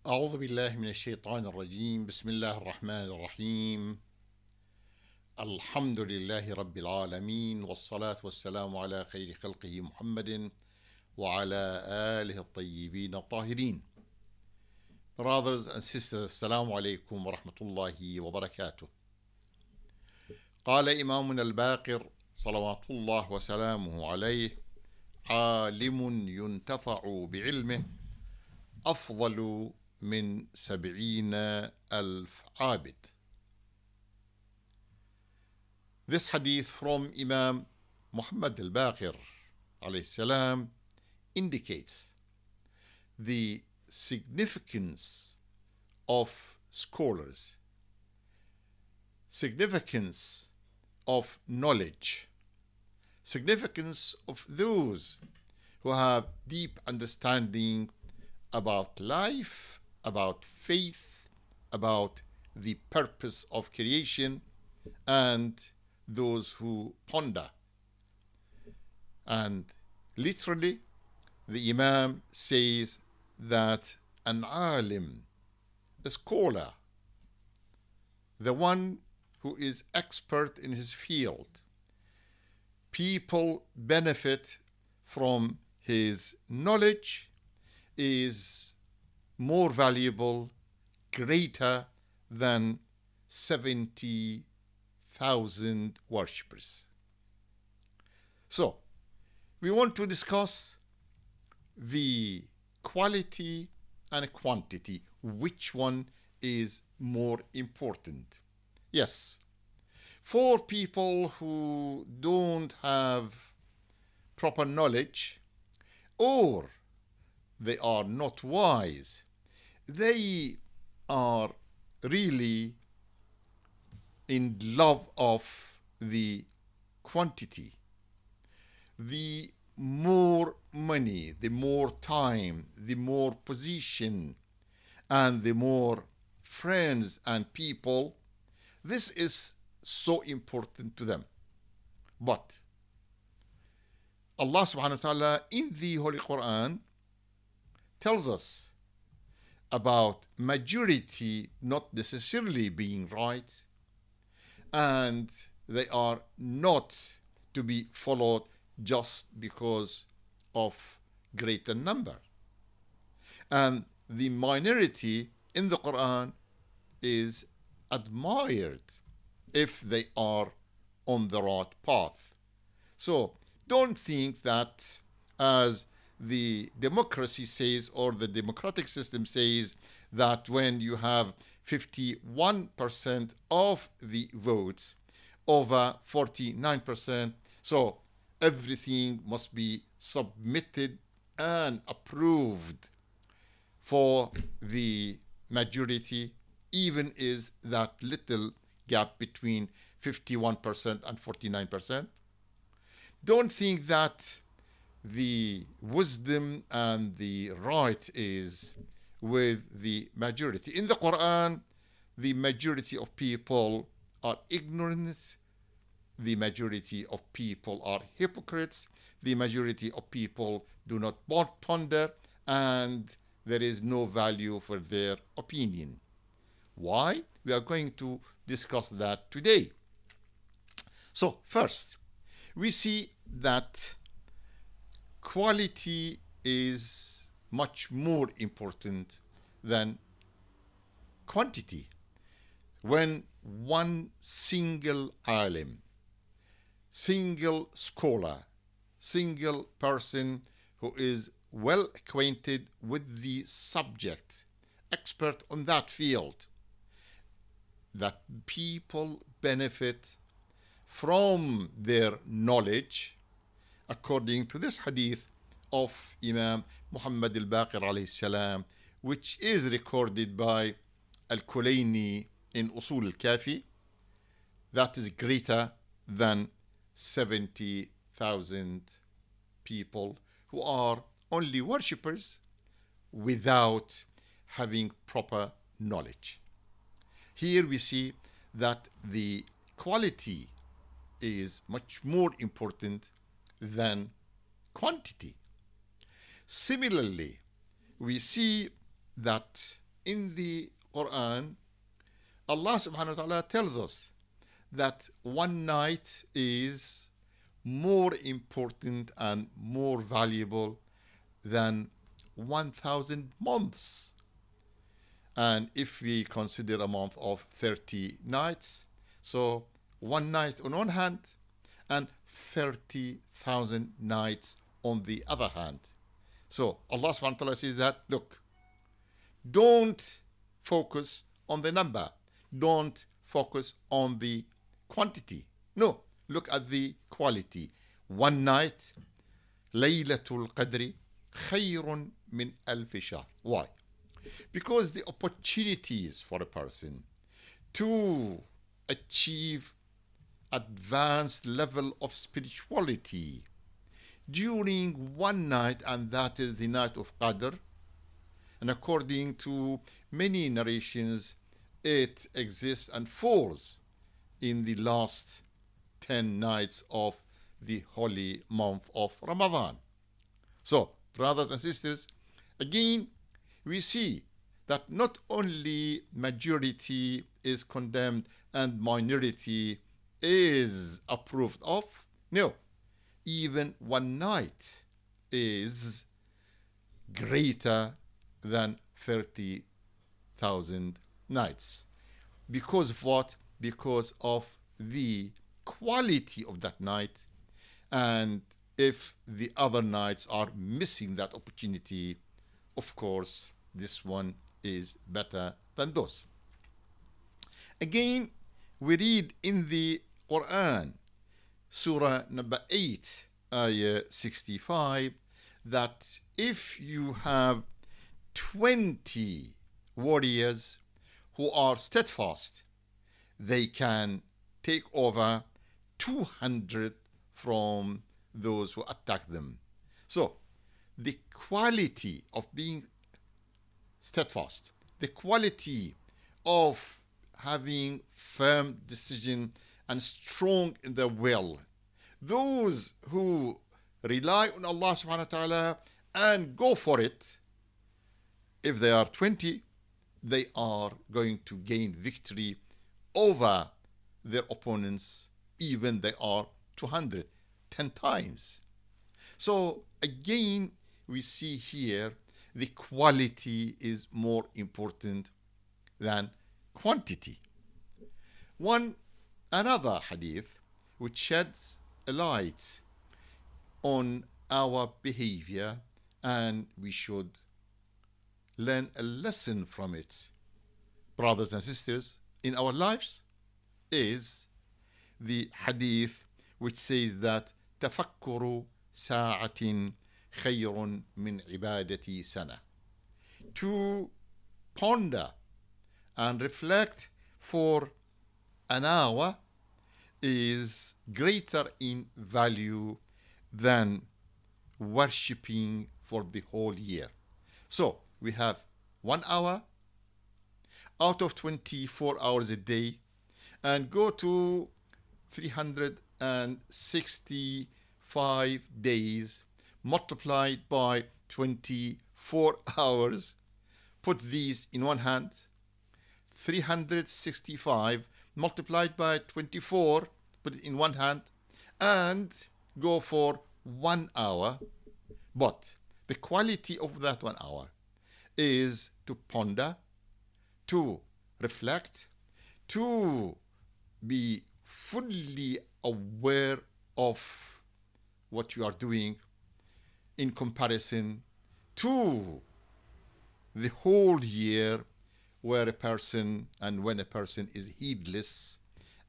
أعوذ بالله من الشيطان الرجيم. بسم الله الرحمن الرحيم. الحمد لله رب العالمين، والصلاة والسلام على خير خلقه محمد وعلى آله الطيبين الطاهرين. Brothers and sisters, السلام عليكم ورحمة الله وبركاته. قال إمامنا الباقر صلوات الله وسلامه عليه: عالم ينتفع بعلمه أفضل من 70,000 عابد. This hadith from Imam Muhammad al-Baqir alayhi salam indicates the significance of scholars, significance of knowledge, significance of those who have deep understanding about life, about faith, about the purpose of creation, and those who ponder. And literally, the Imam says that an alim, a scholar, the one who is expert in his field, people benefit from his knowledge, is more valuable, greater than 70,000 worshippers. So, we want to discuss the quality and quantity. Which one is more important? Yes, for people who don't have proper knowledge, or they are not wise, they are really in love of the quantity. The more money, the more time, the more position, and the more friends and people, this is so important to them. But Allah subhanahu wa ta'ala in the Holy Quran tells us about majority not necessarily being right, and they are not to be followed just because of greater number. And the minority in the Quran is admired if they are on the right path. So don't think that, as the democracy says, or the democratic system says, that when you have 51% of the votes over 49%, so everything must be submitted and approved for the majority, even is that little gap between 51% and 49%. Don't think that the wisdom and the right is with the majority. In the Quran, the majority of people are ignorant, the majority of people are hypocrites, the majority of people do not ponder, and there is no value for their opinion. Why? We are going to discuss that today. So first, we see that quality is much more important than quantity. When one single alim, single scholar, single person who is well acquainted with the subject, expert on that field, that people benefit from their knowledge, according to this hadith of Imam Muhammad al-Baqir alayhi salam, which is recorded by Al-Kulayni in Usul al-Kafi, that is greater than 70,000 people who are only worshippers without having proper knowledge. Here we see that the quality is much more important than quantity. Similarly, we see that in the Quran, Allah subhanahu wa ta'ala tells us that one night is more important and more valuable than 1,000 months. And if we consider a month of 30 nights, so one night on one hand and 30,000 nights on the other hand. So Allah subhanahu wa ta'ala says that, look, don't focus on the number. Don't focus on the quantity. No, look at the quality. One night, Laylatul Qadri, khayrun min alfi shahr. Why? Because the opportunities for a person to achieve advanced level of spirituality during one night, and that is the night of Qadr, and according to many narrations, it exists and falls in the last 10 nights of the holy month of Ramadan. So, brothers and sisters, again, we see that not only majority is condemned and minority is approved of, no, even one night is greater than 30,000 nights. Because of what? Because of the quality of that night. And if the other nights are missing that opportunity, of course, this one is better than those. Again, we read in the Quran, Surah number 8, Ayah 65, that if you have 20 warriors who are steadfast, they can take over 200 from those who attack them. So, the quality of being steadfast, the quality of having firm decision and strong in their will, those who rely on Allah subhanahu wa ta'ala and go for it, if they are 20, they are going to gain victory over their opponents, even they are 200, 10 times. So again, we see here the quality is more important than quantity. Another hadith which sheds a light on our behavior, and we should learn a lesson from it, brothers and sisters, in our lives, is the hadith which says that تفكر ساعة خير من عبادة سنة. To ponder and reflect for an hour is greater in value than worshipping for the whole year. So we have 1 hour out of 24 hours a day, and go to 365 days multiplied by 24 hours. Put these in one hand. 365 multiplied by 24, put it in one hand, and go for 1 hour. But the quality of that 1 hour is to ponder, to reflect, to be fully aware of what you are doing in comparison to the whole year, where a person and when a person is heedless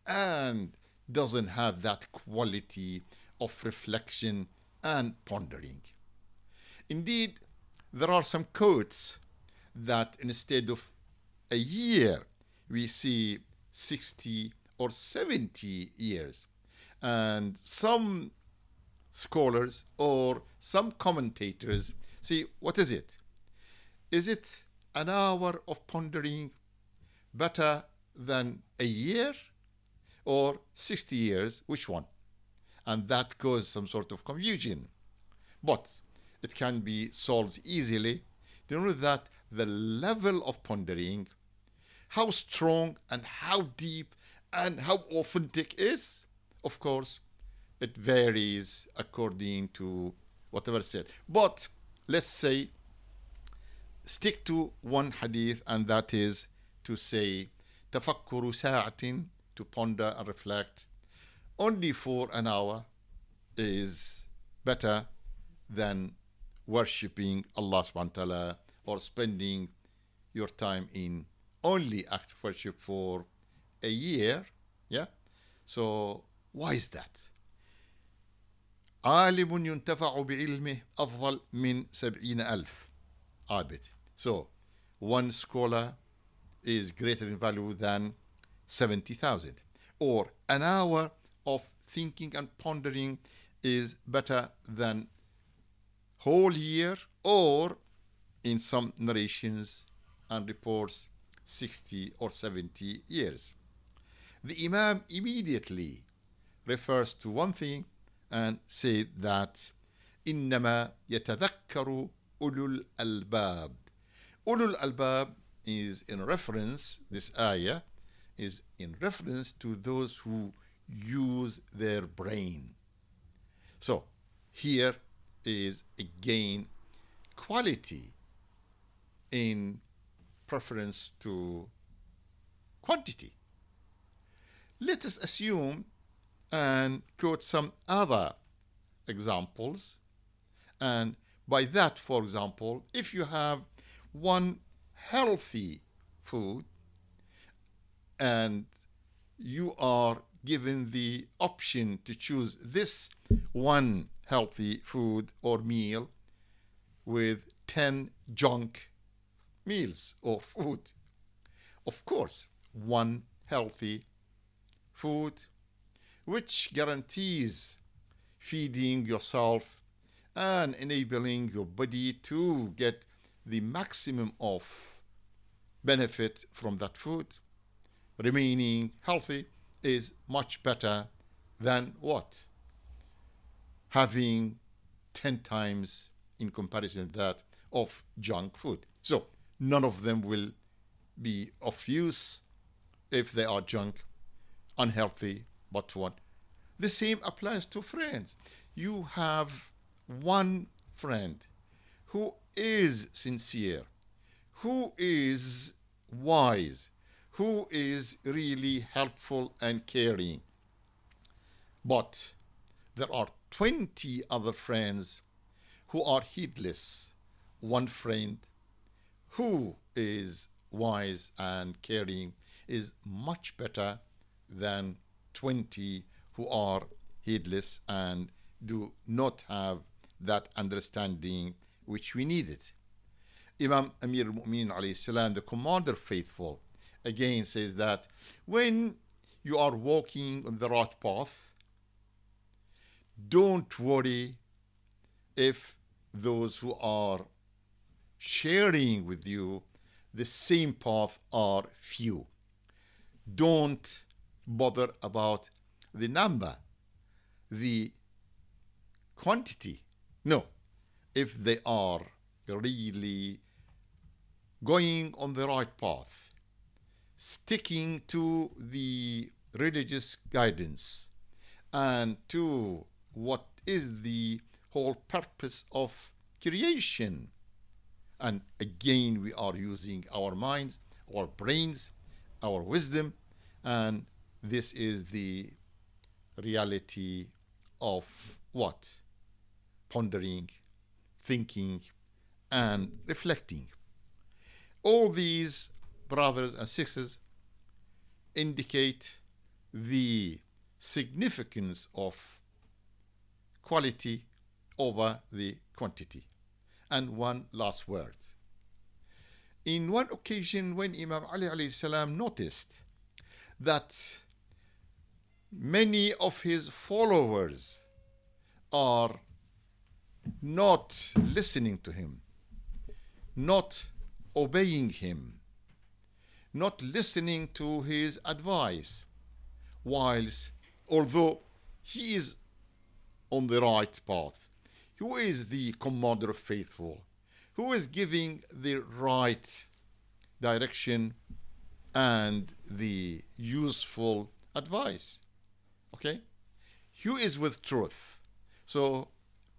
and doesn't have that quality of reflection and pondering. Indeed, there are some quotes that instead of a year, we see 60 or 70 years. And some scholars or some commentators say, what is it? Is it an hour of pondering better than a year, or 60 years? Which one? And that causes some sort of confusion. But it can be solved easily. Do you know that the level of pondering, how strong and how deep and how authentic is, of course, it varies according to whatever said. But let's say, stick to one hadith, and that is to say, تفكر ساعة, to ponder and reflect, only for an hour is better than worshipping Allah subhanahu wa ta'ala or spending your time in only act of worship for a year. Yeah? So why is that? عالم ينتفع بعلمه أفضل من 70,000 عابد. So one scholar is greater in value than 70,000. Or an hour of thinking and pondering is better than whole year, or in some narrations and reports 60 or 70 years. The Imam immediately refers to one thing and said that إنما يتذكر أولو الألباب. أولو الألباب is in reference, this ayah is in reference to those who use their brain. So here is again quality in preference to quantity. Let us assume and quote some other examples. And by that, for example, if you have one healthy food and you are given the option to choose this one healthy food or meal with 10 junk meals or food, of course, one healthy food which guarantees feeding yourself and enabling your body to get the maximum of benefit from that food, remaining healthy, is much better than what? Having 10 times in comparison to that of junk food. So none of them will be of use if they are junk, unhealthy, but one. The same applies to friends. You have one friend who is sincere, who is wise, who is really helpful and caring. But there are 20 other friends who are heedless. One friend who is wise and caring is much better than 20 who are heedless and do not have that understanding which we needed. Imam Amir al-Mu'minin alayhi salam, the commander faithful, again says that when you are walking on the right path, don't worry if those who are sharing with you the same path are few. Don't bother about the number, the quantity. No, if they are really going on the right path, sticking to the religious guidance and to what is the whole purpose of creation. And again, we are using our minds, our brains, our wisdom, and this is the reality of what? Pondering, thinking, and reflecting. All these, brothers and sisters, indicate the significance of quality over the quantity. And one last word. In one occasion, when Imam Ali alayhi salam noticed that many of his followers are not listening to him, not obeying him, not listening to his advice, whilst although he is on the right path, who is the commander of faithful, who is giving the right direction and the useful advice. Okay? Who is with truth? So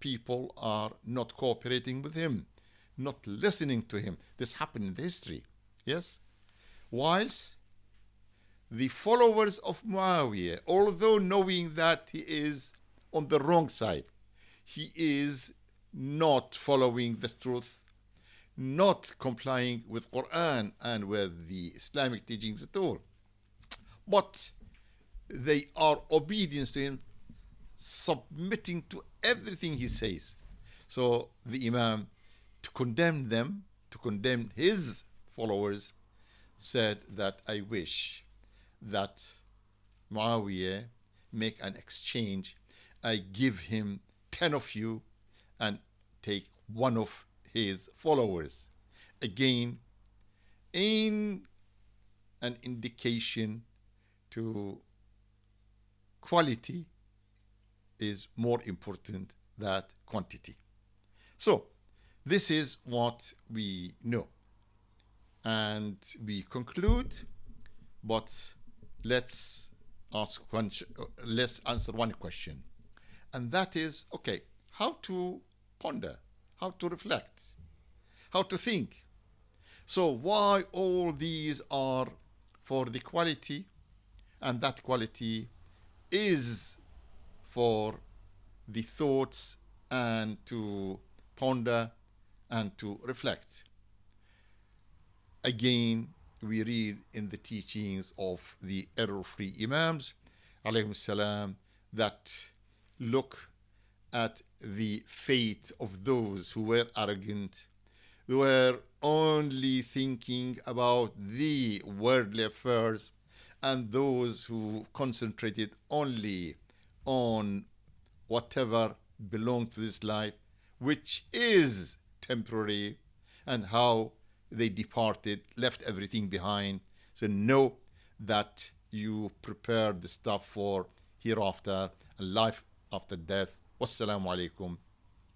people are not cooperating with him, not listening to him. This happened in history. Yes? Whilst the followers of Muawiyah, although knowing that he is on the wrong side, he is not following the truth, not complying with Quran and with the Islamic teachings at all, but they are obedient to him, submitting to everything he says. So the Imam, to condemn them, to condemn his followers, said that I wish that Muawiyah make an exchange. I give him 10 of you and take one of his followers. Again, in an indication to quality is more important than quantity. So this is what we know. And we conclude, but let's answer one question. And that is, okay, how to ponder, how to reflect, how to think. So why all these are for the quality, and that quality is for the thoughts and to ponder and to reflect. Again, we read in the teachings of the error-free Imams, alayhim salam, that look at the fate of those who were arrogant, who were only thinking about the worldly affairs, and those who concentrated only on whatever belonged to this life, which is temporary, and how they departed, left everything behind. So know that you prepare the stuff for hereafter and life after death. Wassalamu alaikum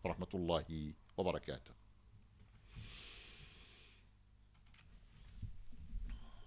wa rahmatullahi wa barakatuh.